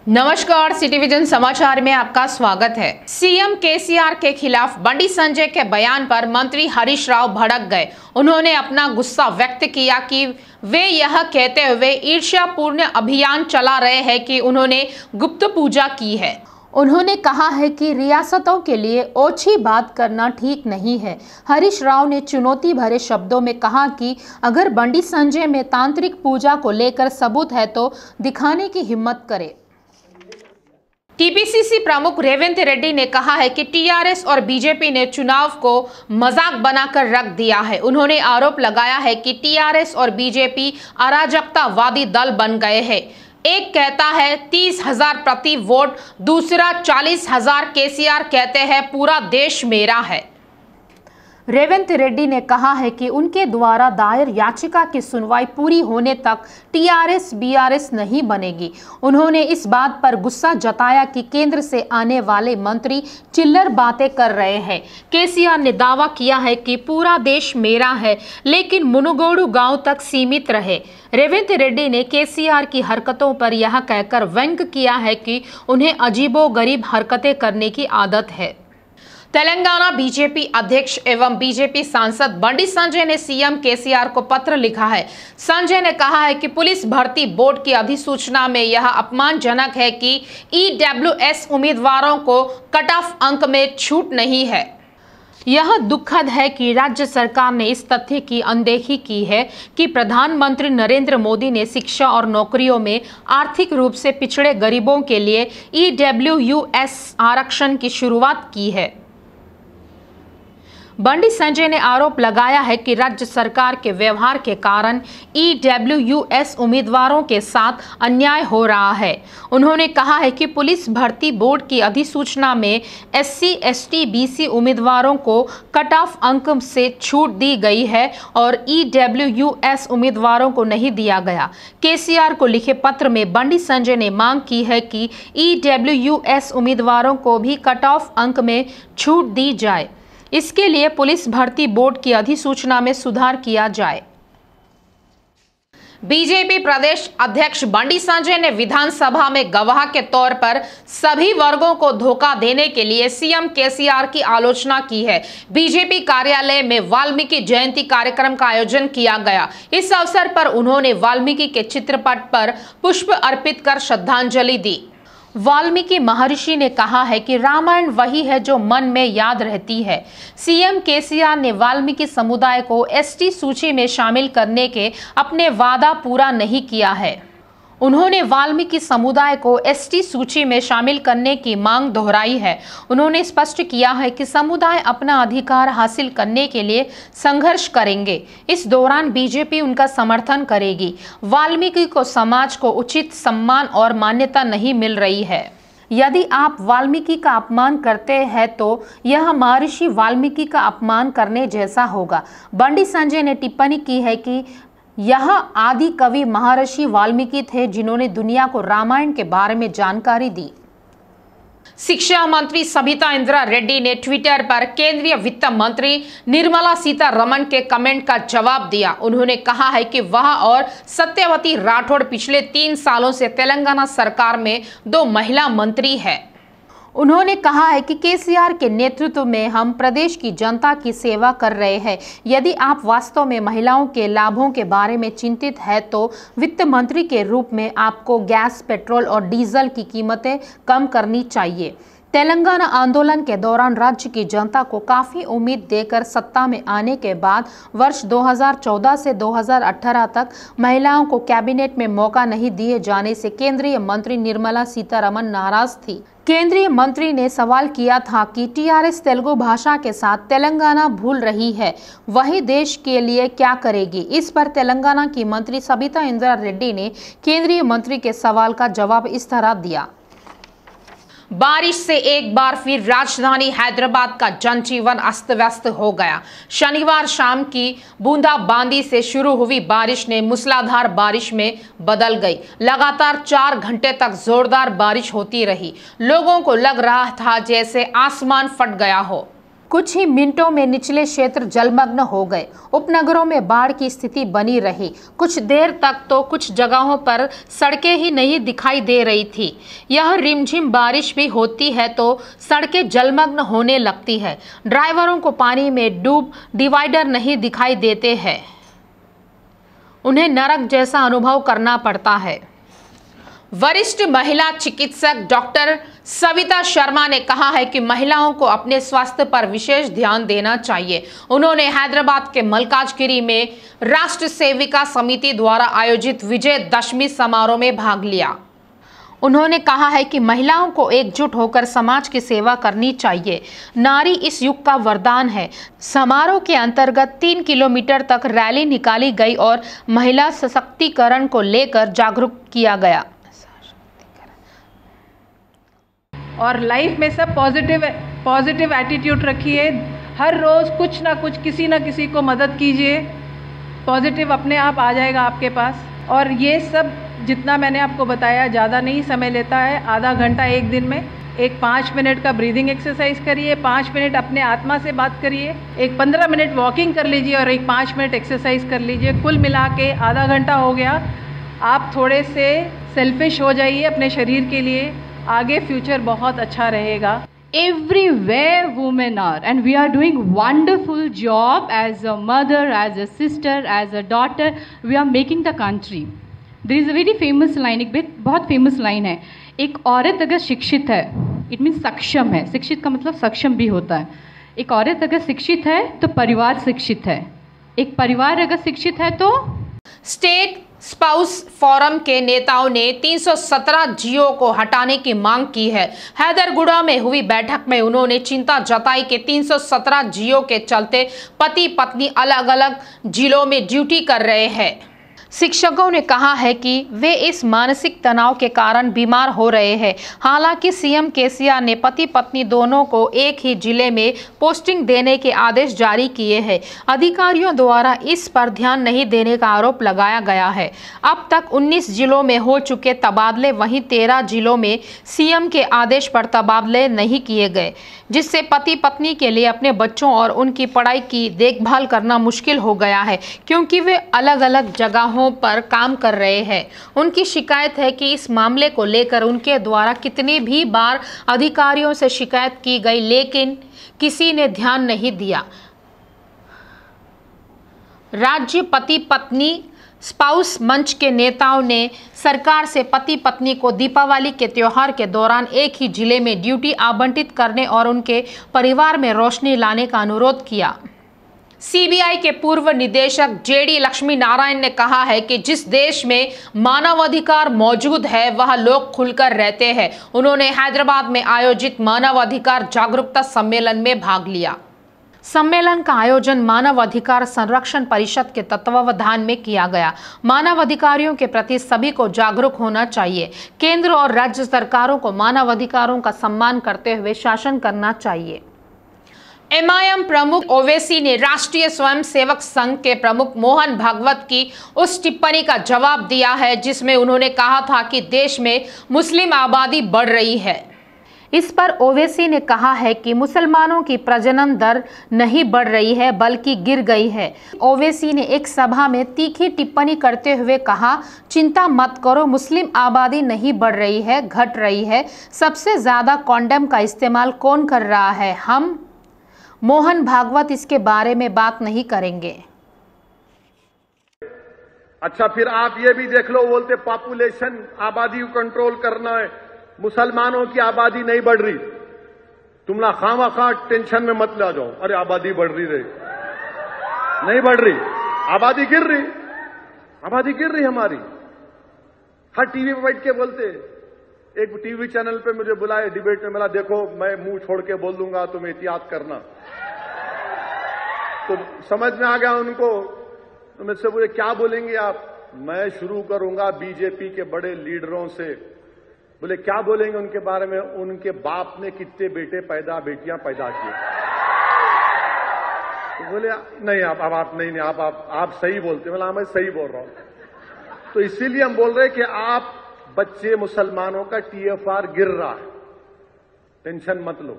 नमस्कार, city vision समाचार में आपका स्वागत है। सीएम केसीआर के खिलाफ बंडी संजय के बयान पर मंत्री हरीश राव भड़क गए। उन्होंने अपना गुस्सा व्यक्त किया कि वे यह कहते हुए ईर्ष्यापूर्ण अभियान चला रहे हैं कि उन्होंने गुप्त पूजा की है। उन्होंने कहा है कि रियासतों के लिए ओछी बात करना ठीक नहीं है। हरीश राव ने चुनौती भरे शब्दों में कहा कि अगर बंडी संजय में तांत्रिक पूजा को लेकर सबूत है तो दिखाने की हिम्मत करे। टीपीसीसी प्रमुख रेवंत रेड्डी ने कहा है कि टीआरएस और बीजेपी ने चुनाव को मजाक बनाकर रख दिया है। उन्होंने आरोप लगाया है कि टीआरएस और बीजेपी अराजकतावादी दल बन गए हैं। एक कहता है 30,000 प्रति वोट, दूसरा 40,000। केसीआर कहते हैं पूरा देश मेरा है। रेवंत रेड्डी ने कहा है कि उनके द्वारा दायर याचिका की सुनवाई पूरी होने तक टीआरएस बीआरएस नहीं बनेगी। उन्होंने इस बात पर गुस्सा जताया कि केंद्र से आने वाले मंत्री चिल्लर बातें कर रहे हैं। केसीआर ने दावा किया है कि पूरा देश मेरा है, लेकिन मुनुगोडु गांव तक सीमित रहे। रेवंत रेड्डी ने केसीआर की हरकतों पर यह कहकर व्यंग किया है कि उन्हें अजीबोगरीब हरकतें करने की आदत है। तेलंगाना बीजेपी अध्यक्ष एवं बीजेपी सांसद बंडी संजय ने सीएम केसीआर को पत्र लिखा है। संजय ने कहा है कि पुलिस भर्ती बोर्ड की अधिसूचना में यह अपमानजनक है कि ईडब्ल्यूएस उम्मीदवारों को कट ऑफ अंक में छूट नहीं है। यह दुखद है कि राज्य सरकार ने इस तथ्य की अनदेखी की है कि प्रधानमंत्री नरेंद्र मोदी ने शिक्षा और नौकरियों में आर्थिक रूप से पिछड़े गरीबों के लिए ईडब्ल्यूएस आरक्षण की शुरुआत की है। बंडी संजय ने आरोप लगाया है कि राज्य सरकार के व्यवहार के कारण ईडब्ल्यूएस उम्मीदवारों के साथ अन्याय हो रहा है। उन्होंने कहा है कि पुलिस भर्ती बोर्ड की अधिसूचना में एससी एसटी बीसी उम्मीदवारों को कट ऑफ अंक से छूट दी गई है और ईडब्ल्यूएस उम्मीदवारों को नहीं दिया गया। केसीआर को लिखे पत्र में बंडी संजय ने मांग की है कि ईडब्ल्यूएस उम्मीदवारों को भी कट ऑफ अंक में छूट दी जाए। इसके लिए पुलिस भर्ती बोर्ड की अधिसूचना में सुधार किया जाए। बीजेपी प्रदेश अध्यक्ष बंडी संजय ने विधानसभा में गवाह के तौर पर सभी वर्गों को धोखा देने के लिए सीएम केसीआर की आलोचना की है। बीजेपी कार्यालय में वाल्मीकि जयंती कार्यक्रम का आयोजन किया गया। इस अवसर पर उन्होंने वाल्मीकि के चित्रपट पर पुष्प अर्पित कर श्रद्धांजलि दी। वाल्मीकि महर्षि ने कहा है कि रामायण वही है जो मन में याद रहती है। सीएम केसीआर ने वाल्मीकि समुदाय को एसटी सूची में शामिल करने के अपने वादा पूरा नहीं किया है। उन्होंने वाल्मीकि समुदाय को एसटी सूची में शामिल करने की मांग दोहराई है। उन्होंने स्पष्ट किया है कि समुदाय अपना अधिकार हासिल करने के लिए संघर्ष करेंगे। इस दौरान बीजेपी उनका समर्थन करेगी। वाल्मीकि को समाज को उचित सम्मान और मान्यता नहीं मिल रही है। यदि आप वाल्मीकि का अपमान करते हैं तो यह महर्षि वाल्मीकि का अपमान करने जैसा होगा। बंडी संजय ने टिप्पणी की है कि यह आदि कवि महर्षि वाल्मीकि थे जिन्होंने दुनिया को रामायण के बारे में जानकारी दी। शिक्षा मंत्री सबिता इंद्रा रेड्डी ने ट्विटर पर केंद्रीय वित्त मंत्री निर्मला सीतारमण के कमेंट का जवाब दिया। उन्होंने कहा है कि वह और सत्यवती राठौड़ पिछले 3 सालों से तेलंगाना सरकार में 2 महिला मंत्री हैं। उन्होंने कहा है कि केसीआर के नेतृत्व में हम प्रदेश की जनता की सेवा कर रहे हैं। यदि आप वास्तव में महिलाओं के लाभों के बारे में चिंतित हैं तो वित्त मंत्री के रूप में आपको गैस, पेट्रोल और डीजल की कीमतें कम करनी चाहिए। तेलंगाना आंदोलन के दौरान राज्य की जनता को काफ़ी उम्मीद देकर सत्ता में आने के बाद वर्ष 2014 से 2018 तक महिलाओं को कैबिनेट में मौका नहीं दिए जाने से केंद्रीय मंत्री निर्मला सीतारमण नाराज थी। केंद्रीय मंत्री ने सवाल किया था कि टीआरएस तेलुगु भाषा के साथ तेलंगाना भूल रही है, वही देश के लिए क्या करेगी। इस पर तेलंगाना की मंत्री सबिता इंद्रा रेड्डी ने केंद्रीय मंत्री के सवाल का जवाब इस तरह दिया। बारिश से एक बार फिर राजधानी हैदराबाद का जनजीवन अस्त व्यस्त हो गया। शनिवार शाम की बूंदाबांदी से शुरू हुई बारिश ने मूसलाधार बारिश में बदल गई। लगातार 4 घंटे तक जोरदार बारिश होती रही। लोगों को लग रहा था जैसे आसमान फट गया हो। कुछ ही मिनटों में निचले क्षेत्र जलमग्न हो गए। उपनगरों में बाढ़ की स्थिति बनी रही। कुछ देर तक तो कुछ जगहों पर सड़कें ही नहीं दिखाई दे रही थी। यह रिमझिम बारिश भी होती है तो सड़कें जलमग्न होने लगती है। ड्राइवरों को पानी में डूब डिवाइडर नहीं दिखाई देते हैं। उन्हें नरक जैसा अनुभव करना पड़ता है। वरिष्ठ महिला चिकित्सक डॉक्टर सविता शर्मा ने कहा है कि महिलाओं को अपने स्वास्थ्य पर विशेष ध्यान देना चाहिए। उन्होंने हैदराबाद के मलकाजगिरी में राष्ट्र सेविका समिति द्वारा आयोजित विजयदशमी समारोह में भाग लिया। उन्होंने कहा है कि महिलाओं को एकजुट होकर समाज की सेवा करनी चाहिए। नारी इस युग का वरदान है। समारोह के अंतर्गत 3 किलोमीटर तक रैली निकाली गई और महिला सशक्तिकरण को लेकर जागरूक किया गया। और लाइफ में सब पॉजिटिव एटीट्यूड रखिए। हर रोज़ कुछ ना कुछ किसी ना किसी को मदद कीजिए। पॉजिटिव अपने आप आ जाएगा आपके पास। और ये सब जितना मैंने आपको बताया ज़्यादा नहीं समय लेता है। आधा घंटा एक दिन में एक 5 मिनट का ब्रीदिंग एक्सरसाइज करिए, 5 मिनट अपने आत्मा से बात करिए, एक 15 मिनट वॉकिंग कर लीजिए और एक 5 मिनट एक्सरसाइज कर लीजिए। कुल मिला के आधा घंटा हो गया। आप थोड़े से सेल्फिश हो जाइए अपने शरीर के लिए। आगे फ्यूचर बहुत अच्छा रहेगा। Everywhere women are, and we are doing wonderful job as a mother, as a sister, as a daughter. We are making the country. There is a very famous line, एक बहुत famous line है, एक औरत अगर शिक्षित है, it means सक्षम है। शिक्षित का मतलब सक्षम भी होता है। एक औरत अगर शिक्षित है तो परिवार शिक्षित है। एक परिवार अगर शिक्षित है तो स्टेट स्पाउस फोरम के नेताओं ने 317 जियो को हटाने की मांग की है। हैदरगुड़ा में हुई बैठक में उन्होंने चिंता जताई कि 317 जियो के चलते पति पत्नी अलग अलग जिलों में ड्यूटी कर रहे हैं। शिक्षकों ने कहा है कि वे इस मानसिक तनाव के कारण बीमार हो रहे हैं। हालांकि सीएम केसीआर ने पति पत्नी दोनों को एक ही जिले में पोस्टिंग देने के आदेश जारी किए हैं। अधिकारियों द्वारा इस पर ध्यान नहीं देने का आरोप लगाया गया है। अब तक 19 जिलों में हो चुके तबादले, वहीं 13 जिलों में सीएम के आदेश पर तबादले नहीं किए गए, जिससे पति पत्नी के लिए अपने बच्चों और उनकी पढ़ाई की देखभाल करना मुश्किल हो गया है, क्योंकि वे अलग अलग जगहों पर काम कर रहे हैं। उनकी शिकायत है कि इस मामले को लेकर उनके द्वारा कितनी भी बार अधिकारियों से शिकायत की गई, लेकिन किसी ने ध्यान नहीं दिया। राज्य पति पत्नी स्पाउस मंच के नेताओं ने सरकार से पति पत्नी को दीपावली के त्योहार के दौरान एक ही जिले में ड्यूटी आवंटित करने और उनके परिवार में रोशनी लाने का अनुरोध किया। सीबीआई के पूर्व निदेशक जेडी लक्ष्मी नारायण ने कहा है कि जिस देश में मानवाधिकार मौजूद है वह लोग खुलकर रहते हैं। उन्होंने हैदराबाद में आयोजित मानवाधिकार जागरूकता सम्मेलन में भाग लिया। सम्मेलन का आयोजन मानव अधिकार संरक्षण परिषद के तत्वावधान में किया गया। मानव अधिकारियों के प्रति सभी को जागरूक होना चाहिए। केंद्र और राज्य सरकारों को मानव अधिकारों का सम्मान करते हुए शासन करना चाहिए। एमआईएम प्रमुख ओवैसी ने राष्ट्रीय स्वयंसेवक संघ के प्रमुख मोहन भागवत की उस टिप्पणी का जवाब दिया है जिसमें उन्होंने कहा था कि देश में मुस्लिम आबादी बढ़ रही है। इस पर ओवैसी ने कहा है कि मुसलमानों की प्रजनन दर नहीं बढ़ रही है बल्कि गिर गई है। ओवैसी ने एक सभा में तीखी टिप्पणी करते हुए कहा, चिंता मत करो, मुस्लिम आबादी नहीं बढ़ रही है, घट रही है। सबसे ज्यादा कॉन्डम का इस्तेमाल कौन कर रहा है? हम। मोहन भागवत इसके बारे में बात नहीं करेंगे। अच्छा, फिर आप ये भी देख लो, बोलते पॉपुलेशन, आबादी को कंट्रोल करना है, मुसलमानों की आबादी नहीं बढ़ रही। तुम ना खामा टेंशन में मत ला जाओ, अरे आबादी बढ़ रही नहीं बढ़ रही, आबादी गिर रही, आबादी गिर रही हमारी। हर टीवी पे बैठ के बोलते। एक टीवी चैनल पे मुझे बुलाए डिबेट में, मिला, देखो मैं मुंह छोड़ के बोल दूंगा, तुम एहतियात करना। तो समझ में आ गया उनको। तो मुझसे बोले क्या बोलेंगे आप? मैं शुरू करूंगा बीजेपी के बड़े लीडरों से। बोले क्या बोलेंगे उनके बारे में? उनके बाप ने कितने बेटियां पैदा किए। तो बोले नहीं आप नहीं आप सही बोलते। बोला मैं सही बोल रहा हूं। तो इसीलिए हम बोल रहे कि आप बच्चे मुसलमानों का टीएफआर गिर रहा है, टेंशन मत लो,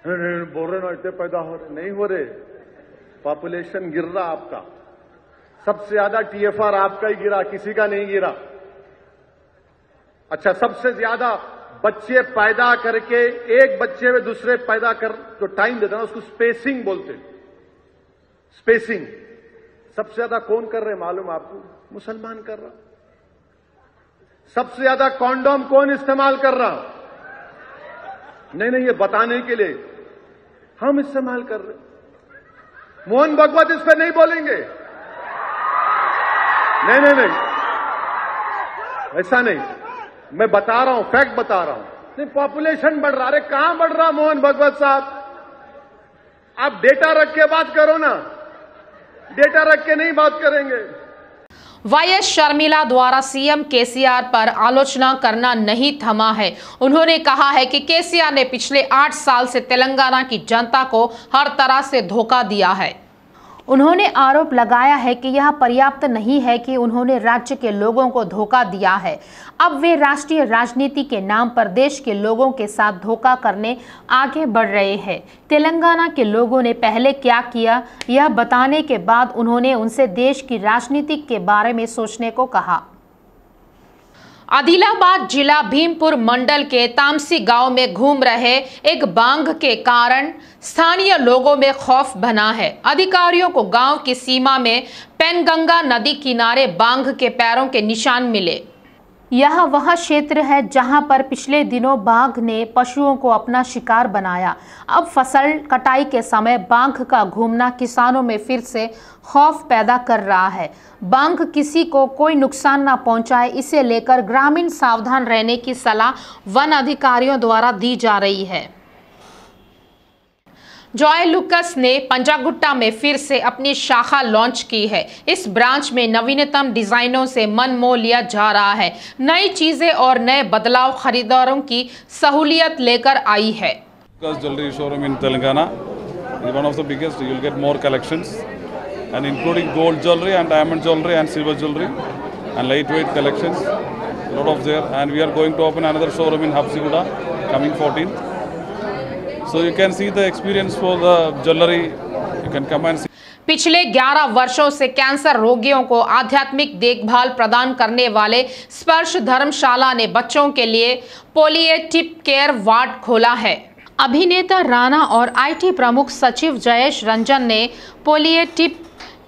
बोल रहे ना इतने पैदा हो रहे, नहीं हो रहे। पॉपुलेशन गिर रहा आपका, सबसे ज्यादा टीएफआर आपका ही गिरा, किसी का नहीं गिरा। अच्छा, सबसे ज्यादा बच्चे पैदा करके एक बच्चे में दूसरे पैदा कर जो टाइम देता है उसको स्पेसिंग बोलते हैं। स्पेसिंग सबसे ज्यादा कौन कर रहे मालूम आपको? मुसलमान कर रहा। सबसे ज्यादा कॉन्डोम कौन इस्तेमाल कर रहा? नहीं, ये बताने के लिए हम इस्तेमाल कर रहे। मोहन भागवत इस पर नहीं बोलेंगे। नहीं, ऐसा नहीं, मैं बता रहा हूं, फैक्ट बता रहा हूं। नहीं, पॉपुलेशन बढ़ रहा। अरे कहां बढ़ रहा मोहन भागवत साहब? आप डेटा रख के बात करो ना, डेटा रख के नहीं बात करेंगे। वाईएस शर्मिला द्वारा सीएम केसीआर पर आलोचना करना नहीं थमा है। उन्होंने कहा है कि केसीआर ने पिछले 8 साल से तेलंगाना की जनता को हर तरह से धोखा दिया है। उन्होंने आरोप लगाया है कि यह पर्याप्त नहीं है कि उन्होंने राज्य के लोगों को धोखा दिया है, अब वे राष्ट्रीय राजनीति के नाम पर देश के लोगों के साथ धोखा करने आगे बढ़ रहे हैं। तेलंगाना के लोगों ने पहले क्या किया, यह बताने के बाद उन्होंने उनसे देश की राजनीति के बारे में सोचने को कहा। आदिलाबाद जिला भीमपुर मंडल के तामसी गांव में घूम रहे एक बाघ के कारण स्थानीय लोगों में खौफ बना है। अधिकारियों को गांव की सीमा में पेनगंगा नदी किनारे बाघ के पैरों के निशान मिले। यह वह क्षेत्र है जहां पर पिछले दिनों बाघ ने पशुओं को अपना शिकार बनाया। अब फसल कटाई के समय बाघ का घूमना किसानों में फिर से खौफ पैदा कर रहा है। बाघ किसी को कोई नुकसान न पहुंचाए, इसे लेकर ग्रामीण सावधान रहने की सलाह वन अधिकारियों द्वारा दी जा रही है। जॉय लुकस ने पंजागुट्टा में फिर से अपनी शाखा लॉन्च की है। इस ब्रांच में नवीनतम डिजाइनों से मन मोह लिया जा रहा है। नई चीजें और नए बदलाव खरीदारों की सहूलियत लेकर आई है। Jewelry showroom in Telangana is one of the biggest. You will get more collections, and including gold jewelry and diamond jewelry and silver jewelry and lightweight collections. A lot of there, and we are going to open another showroom in Habsiguda coming 14th. So you can see the experience for the jewelry. You can come and see. पिछले 11 वर्षों से cancer रोगियों को आध्यात्मिक देखभाल प्रदान करने वाले स्पर्श धर्मशाला ने बच्चों के लिए पोलिएटिव केयर वार्ड खोला है। अभिनेता राणा और आईटी प्रमुख सचिव जयेश रंजन ने पोलिएटिव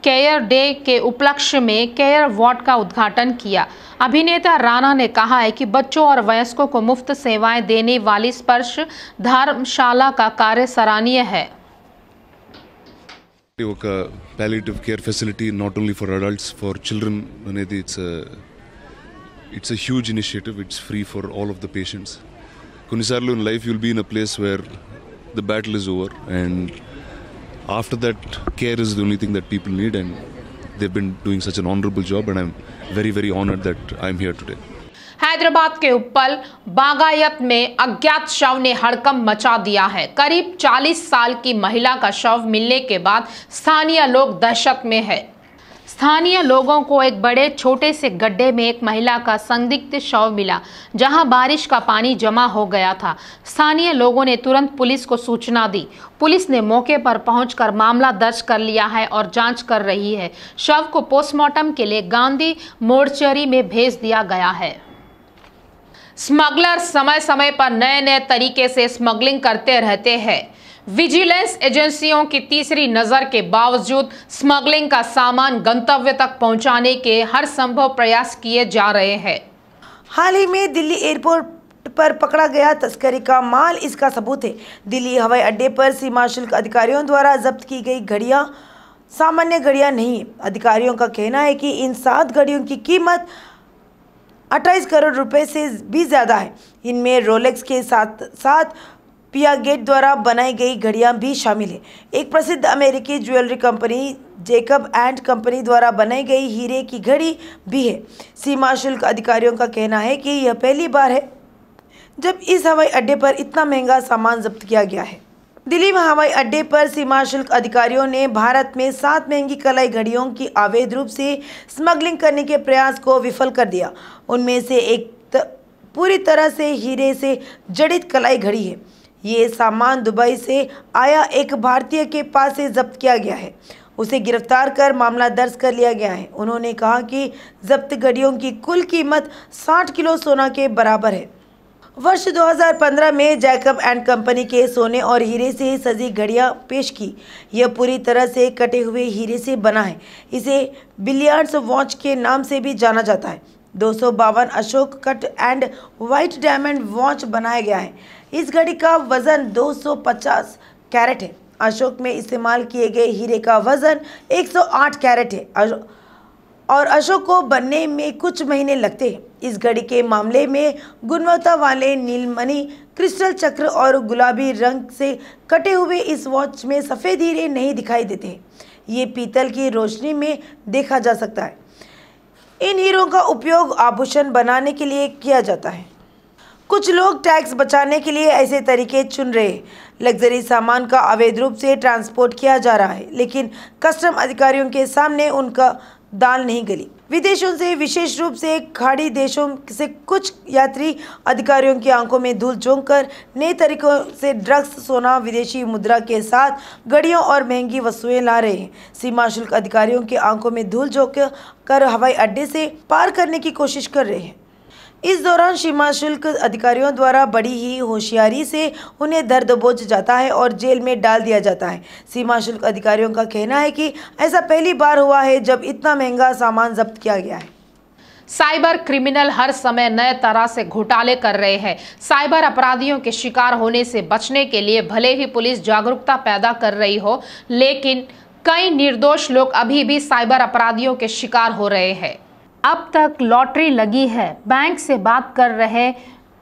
केयर डे के उपलक्ष्य में केयर वार्ड का उद्घाटन किया। अभिनेता राणा ने कहा है कि बच्चों और वयस्कों को मुफ्त सेवाएं देने वाली स्पर्श धर्मशाला का कार्य सराहनीय है। ఒక palliative care facility not only for adults, for children అనేది it's a huge initiative. It's free for all of the patients. కొన్నిసార్లు in life you'll be in a place where the battle is over, and after that care is the only thing that people need, and they've been doing such an honorable job, and I'm very, very honored that I'm here today. Hyderabad के उप्पल बागायत में अज्ञात शव ने हड़कंप मचा दिया है। करीब 40 साल की महिला का शव मिलने के बाद स्थानीय लोग दहशत में है। स्थानीय लोगों को एक बड़े छोटे से गड्ढे में एक महिला का संदिग्ध शव मिला, जहां बारिश का पानी जमा हो गया था। स्थानीय लोगों ने तुरंत पुलिस को सूचना दी। पुलिस ने मौके पर पहुंचकर मामला दर्ज कर लिया है और जांच कर रही है। शव को पोस्टमार्टम के लिए गांधी मोर्चरी में भेज दिया गया है। स्मगलर समय समय पर नए नए तरीके से स्मगलिंग करते रहते हैं। विजिलेंस एजेंसियों की तीसरी नजर के बावजूद स्मगलिंग का सामान गंतव्य तक पहुंचाने के हर संभव प्रयास किए जा रहे हैं। हाल ही में दिल्ली एयरपोर्ट पर पकड़ा गया तस्करी का माल इसका सबूत है। दिल्ली हवाई अड्डे पर सीमा शुल्क अधिकारियों द्वारा जब्त की गई घड़ियां सामान्य घड़ियां नहीं है। अधिकारियों का कहना है कि इन 7 घड़ियों की कीमत 28 करोड़ रुपए से भी ज़्यादा है। इनमें रोलेक्स के साथ साथ पियागेट द्वारा बनाई गई घड़ियां भी शामिल है। एक प्रसिद्ध अमेरिकी jewellery company Jacob and company द्वारा बनाई गई हीरे की घड़ी भी है। सीमा शुल्क अधिकारियों का कहना है कि यह पहली बार है जब इस हवाई अड्डे पर इतना महंगा सामान जब्त किया गया है। दिल्ली में हवाई अड्डे पर सीमा शुल्क अधिकारियों ने भारत में 7 महंगी कलाई घड़ियों की अवैध रूप से स्मगलिंग करने के प्रयास को विफल कर दिया। उनमें से एक पूरी तरह से हीरे से जड़ित कलाई घड़ी है। ये सामान दुबई से आया एक भारतीय के पास से जब्त किया गया है। उसे गिरफ्तार कर मामला दर्ज कर लिया गया है। उन्होंने कहा कि जब्त घड़ियों की कुल कीमत 60 किलो सोना के बराबर है। वर्ष 2015 में जैकब एंड कंपनी के सोने और हीरे से सजी घड़ियां पेश की। यह पूरी तरह से कटे हुए हीरे से बना है। इसे बिलियर्ड्स वॉच के नाम से भी जाना जाता है। 252 Ashok cut and white diamond watch बनाया गया है। इस घड़ी का वजन 250 कैरेट है। अशोक में इस्तेमाल किए गए हीरे का वजन 108 कैरेट है और अशोक को बनने में कुछ महीने लगते हैं। इस घड़ी के मामले में गुणवत्ता वाले नीलमणि क्रिस्टल चक्र और गुलाबी रंग से कटे हुए इस वॉच में सफ़ेद हीरे नहीं दिखाई देते हैं। ये पीतल की रोशनी में देखा जा सकता है। इन हीरों का उपयोग आभूषण बनाने के लिए किया जाता है। कुछ लोग टैक्स बचाने के लिए ऐसे तरीके चुन रहे हैं। लग्जरी सामान का अवैध रूप से ट्रांसपोर्ट किया जा रहा है, लेकिन कस्टम अधिकारियों के सामने उनका दाल नहीं गली। विदेशों से, विशेष रूप से खाड़ी देशों से कुछ यात्री अधिकारियों की आंखों में धूल झोंक कर नए तरीकों से ड्रग्स, सोना, विदेशी मुद्रा के साथ घड़ियों और महंगी वस्तुएं ला रहे हैं। सीमा शुल्क अधिकारियों की आंखों में धूल झोंक कर हवाई अड्डे से पार करने की कोशिश कर रहे हैं। इस दौरान सीमा शुल्क अधिकारियों द्वारा बड़ी ही होशियारी से उन्हें दर दबोच जाता है और जेल में डाल दिया जाता है। सीमा शुल्क अधिकारियों का कहना है कि ऐसा पहली बार हुआ है जब इतना महंगा सामान जब्त किया गया है। साइबर क्रिमिनल हर समय नए तरह से घोटाले कर रहे हैं। साइबर अपराधियों के शिकार होने से बचने के लिए भले ही पुलिस जागरूकता पैदा कर रही हो, लेकिन कई निर्दोष लोग अभी भी साइबर अपराधियों के शिकार हो रहे हैं। अब तक लॉटरी लगी है, बैंक से बात कर रहे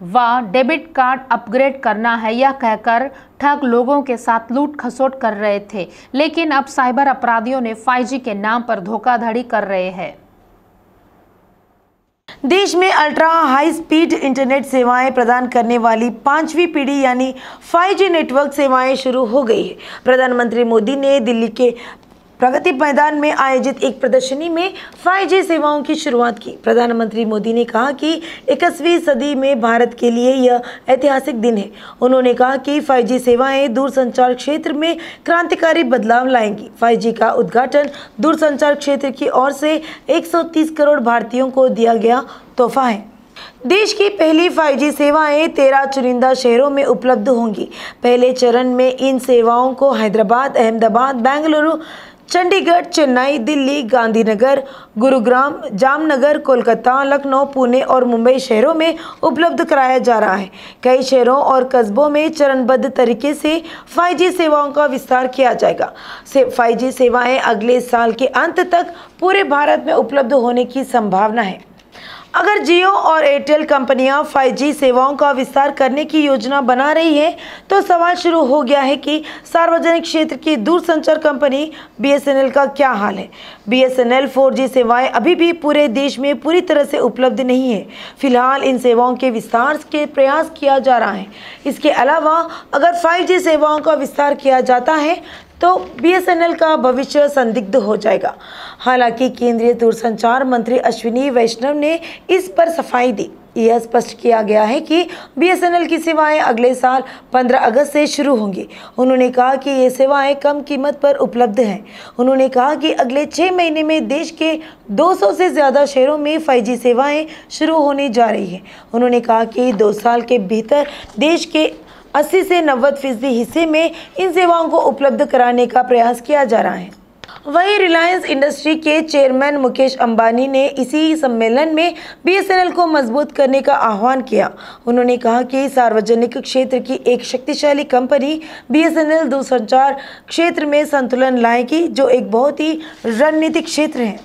व डेबिट कार्ड अपग्रेड करना है यह कहकर ठग लोगों के साथ लूट खसोट कर रहे थे, लेकिन अब साइबर अपराधियों ने 5G के नाम पर धोखाधड़ी कर रहे हैं। देश में अल्ट्रा हाई स्पीड इंटरनेट सेवाएं प्रदान करने वाली 5वीं पीढ़ी यानी 5G नेटवर्क सेवाएं शुरू हो गई है। प्रधानमंत्री मोदी ने दिल्ली के प्रगति मैदान में आयोजित एक प्रदर्शनी में 5G सेवाओं की शुरुआत की। प्रधानमंत्री मोदी ने कहा कि 21वीं सदी में भारत के लिए यह ऐतिहासिक दिन है। उन्होंने कहा कि 5G सेवाएं दूरसंचार क्षेत्र में क्रांतिकारी बदलाव लाएंगी। 5G का उद्घाटन दूरसंचार क्षेत्र की ओर से 130 करोड़ भारतीयों को दिया गया तोहफा है। देश की पहली 5G सेवाएं 13 चुनिंदा शहरों में उपलब्ध होंगी। पहले चरण में इन सेवाओं को हैदराबाद, अहमदाबाद, बेंगलुरु, चंडीगढ़, चेन्नई, दिल्ली, गांधीनगर, गुरुग्राम, जामनगर, कोलकाता, लखनऊ, पुणे और मुंबई शहरों में उपलब्ध कराया जा रहा है। कई शहरों और कस्बों में चरणबद्ध तरीके से 5G सेवाओं का विस्तार किया जाएगा। 5G सेवाएं अगले साल के अंत तक पूरे भारत में उपलब्ध होने की संभावना है। अगर जियो और एयरटेल कंपनियां 5G सेवाओं का विस्तार करने की योजना बना रही है तो सवाल शुरू हो गया है कि सार्वजनिक क्षेत्र की दूरसंचार कंपनी BSNL का क्या हाल है। BSNL 4G सेवाएं अभी भी पूरे देश में पूरी तरह से उपलब्ध नहीं है। फिलहाल इन सेवाओं के विस्तार के प्रयास किया जा रहा है। इसके अलावा अगर 5G सेवाओं का विस्तार किया जाता है तो BSNL का भविष्य संदिग्ध हो जाएगा। हालांकि केंद्रीय दूरसंचार मंत्री अश्विनी वैष्णव ने इस पर सफाई दी। यह स्पष्ट किया गया है कि BSNL की सेवाएं अगले साल 15 अगस्त से शुरू होंगी। उन्होंने कहा कि ये सेवाएं कम कीमत पर उपलब्ध हैं। उन्होंने कहा कि अगले 6 महीने में देश के 200 से ज़्यादा शहरों में 5G सेवाएं शुरू होने जा रही हैं। उन्होंने कहा कि 2 साल के भीतर देश के 80 से 90% हिस्से में इन सेवाओं को उपलब्ध कराने का प्रयास किया जा रहा है। वहीं रिलायंस इंडस्ट्री के चेयरमैन मुकेश अंबानी ने इसी सम्मेलन में BSNL को मजबूत करने का आह्वान किया। उन्होंने कहा कि सार्वजनिक क्षेत्र की एक शक्तिशाली कंपनी BSNL दूरसंचार क्षेत्र में संतुलन लाएगी, जो एक बहुत ही रणनीतिक क्षेत्र है।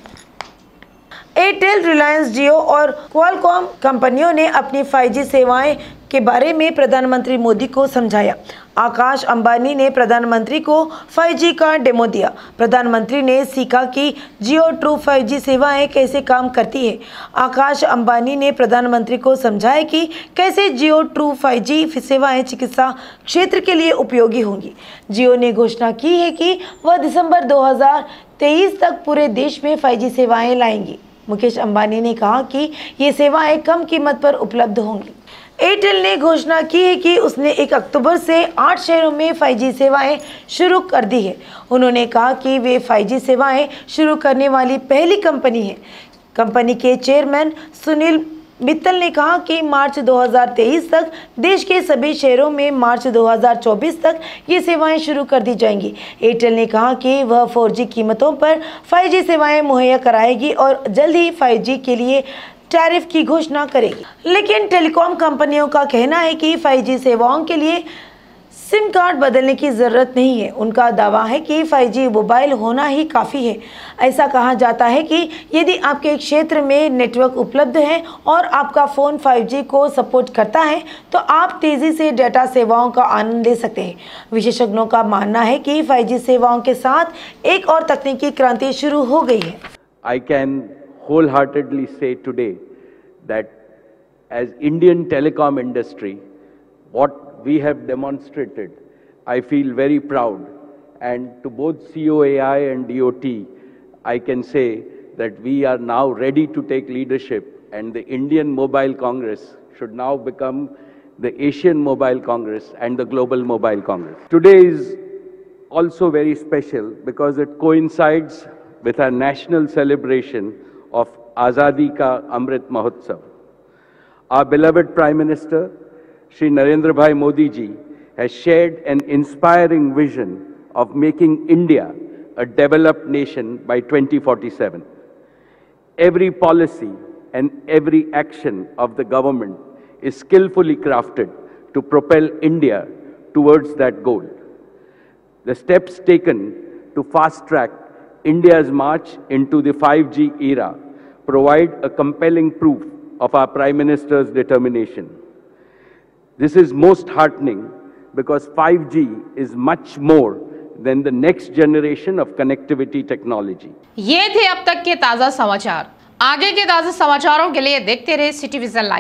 एयरटेल, रिलायंस जियो और क्वालकॉम कंपनियों ने अपनी 5G सेवाएं के बारे में प्रधानमंत्री मोदी को समझाया। आकाश अंबानी ने प्रधानमंत्री को 5G का डेमो दिया। प्रधानमंत्री ने सीखा कि जियो ट्रू 5G सेवाएं कैसे काम करती है। आकाश अंबानी ने प्रधानमंत्री को समझाया कि कैसे जियो ट्रू 5G सेवाएं चिकित्सा क्षेत्र के लिए उपयोगी होंगी। जियो ने घोषणा की है कि वह दिसंबर 2023 तक पूरे देश में 5G सेवाएं लाएंगी। मुकेश अंबानी ने कहा कि ये सेवाएं कम कीमत पर उपलब्ध होंगी। एयरटेल ने घोषणा की है कि उसने 1 अक्टूबर से 8 शहरों में 5G सेवाएं शुरू कर दी है। उन्होंने कहा कि वे 5G सेवाएं शुरू करने वाली पहली कंपनी है। कंपनी के चेयरमैन सुनील मित्तल ने कहा कि मार्च 2023 तक देश के सभी शहरों में मार्च 2024 तक ये सेवाएं शुरू कर दी जाएंगी। एयरटेल ने कहा कि वह 4G कीमतों पर 5G सेवाएं मुहैया कराएगी और जल्द ही 5G के लिए टैरिफ की घोषणा करेगी। लेकिन टेलीकॉम कंपनियों का कहना है कि 5G सेवाओं के लिए सिम कार्ड बदलने की ज़रूरत नहीं है। उनका दावा है कि 5G मोबाइल होना ही काफ़ी है। ऐसा कहा जाता है कि यदि आपके क्षेत्र में नेटवर्क उपलब्ध है और आपका फ़ोन 5G को सपोर्ट करता है तो आप तेज़ी से डेटा सेवाओं का आनंद ले सकते हैं। विशेषज्ञों का मानना है कि 5G सेवाओं के साथ एक और तकनीकी क्रांति शुरू हो गई है। I can wholeheartedly say today that as Indian telecom industry, what we have demonstrated, I feel very proud, and to both COAI and DOT, I can say that we are now ready to take leadership, and the Indian Mobile Congress should now become the Asian Mobile Congress and the Global Mobile Congress. Today is also very special because it coincides with our national celebration of Azadi Ka Amrit Mahotsav. Our beloved Prime Minister, Shri Narendra Bhai Modi ji, has shared an inspiring vision of making India a developed nation by 2047. Every policy and every action of the government is skillfully crafted to propel India towards that goal. The steps taken to fast-track India's march into the 5G era provide a compelling proof of our Prime Minister's determination. This is most heartening because 5G is much more than the next generation of connectivity technology. ये थे अब तक के ताजा समाचार। आगे के ताजा समाचारों के लिए देखते रहे सिटी विजन लाइव।